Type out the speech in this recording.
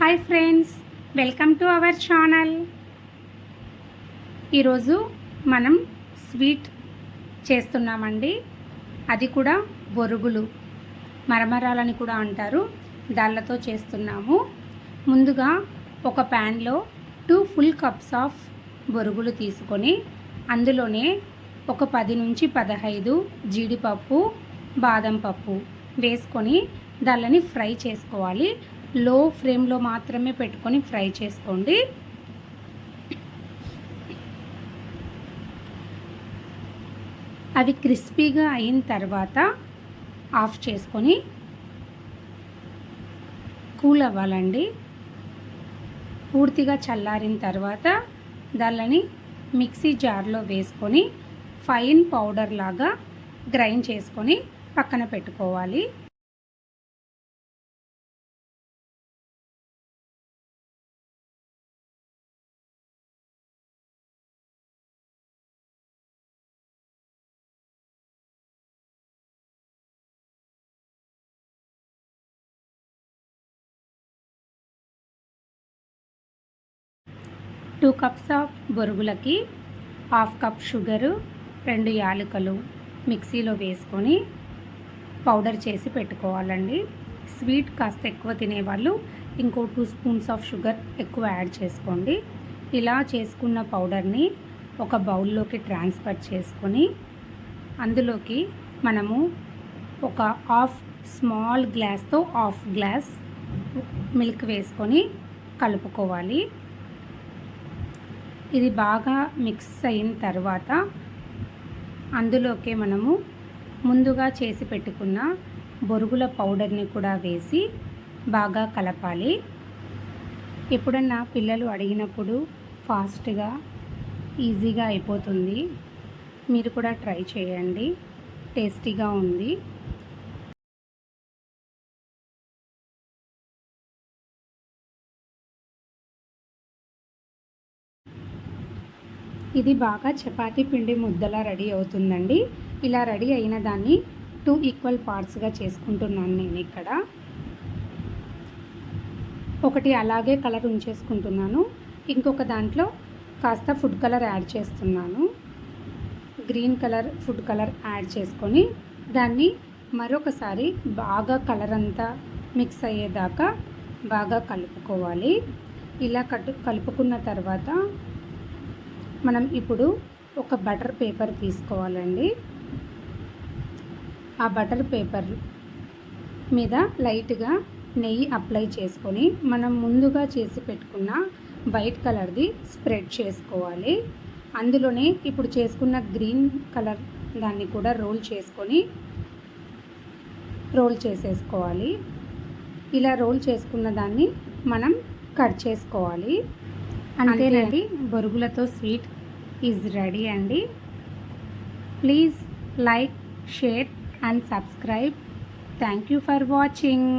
Hi friends, welcome to our channel. ఈరోజు మనం sweet చేస్తున్నామండి. అది కూడా బొరుగులు, మరమరాలని కూడా అంటారు, దాళ్ళతో చేస్తున్నాము. ముందుగా ఒక ప్యాన్లో 2 full cups ఆఫ్ బొరుగులు తీసుకొని అందులోనే ఒక 10 నుంచి 15 జీడిపప్పు, బాదం పప్పు వేసుకొని దాళ్ళని ఫ్రై చేసుకోవాలి. లో ఫ్లేమ్లో మాత్రమే పెట్టుకొని ఫ్రై చేసుకోండి. అవి క్రిస్పీగా అయిన తర్వాత ఆఫ్ చేసుకొని కూల్ అవ్వాలండి. పూర్తిగా చల్లారిన తర్వాత దాళ్ళని మిక్సీ జార్లో వేసుకొని ఫైన్ పౌడర్ లాగా గ్రైండ్ చేసుకొని పక్కన పెట్టుకోవాలి. టూ కప్స్ ఆఫ్ బొరుగులకి 1/2 కప్ షుగరు, 2 యాలకులు మిక్సీలో వేసుకొని పౌడర్ చేసి పెట్టుకోవాలండి. స్వీట్ కాస్త ఎక్కువ తినేవాళ్ళు ఇంకో 2 స్పూన్స్ ఆఫ్ షుగర్ ఎక్కువ యాడ్ చేసుకోండి. ఇలా చేసుకున్న పౌడర్ని ఒక బౌల్లోకి ట్రాన్స్ఫర్ చేసుకొని అందులోకి మనము ఒక స్మాల్ గ్లాస్తో 1/2 గ్లాస్ మిల్క్ వేసుకొని కలుపుకోవాలి. ఇది బాగా మిక్స్ అయిన తర్వాత అందులోకి మనము ముందుగా చేసి పెట్టుకున్న బొరుగుల పౌడర్ని కూడా వేసి బాగా కలపాలి. ఎప్పుడన్నా పిల్లలు అడిగినప్పుడు ఫాస్ట్గా ఈజీగా అయిపోతుంది. మీరు కూడా ట్రై చేయండి, టేస్టీగా ఉంది. ఇది బాగా చపాతీ పిండి ముద్దలా రెడీ అవుతుందండి. ఇలా రెడీ అయిన దాన్ని 2 ఈక్వల్ పార్ట్స్గా చేసుకుంటున్నాను నేను ఇక్కడ. ఒకటి అలాగే కలర్ ఉంచేసుకుంటున్నాను, ఇంకొక దాంట్లో కాస్త ఫుడ్ కలర్ యాడ్ చేస్తున్నాను. Green colour food colour add చేసుకొని దాన్ని మరొకసారి బాగా కలర్ అంతా మిక్స్ అయ్యేదాకా బాగా కలుపుకోవాలి. ఇలా కలుపుకున్న తర్వాత మనం ఇప్పుడు ఒక బటర్ పేపర్ తీసుకోవాలండి. ఆ బటర్ పేపర్ మీద లైట్గా నెయ్యి అప్లై చేసుకొని మనం ముందుగా చేసి పెట్టుకున్న వైట్ కలర్ది స్ప్రెడ్ చేసుకోవాలి. అందులోనే ఇప్పుడు చేసుకున్న గ్రీన్ కలర్ దాన్ని కూడా రోల్ చేసేసుకోవాలి. ఇలా రోల్ చేసుకున్న దాన్ని మనం కట్ చేసుకోవాలి. అంతేనండి, బొరుగులతో స్వీట్ ఈజ్ రెడీ అండి. Please like, share and subscribe. Thank you for watching.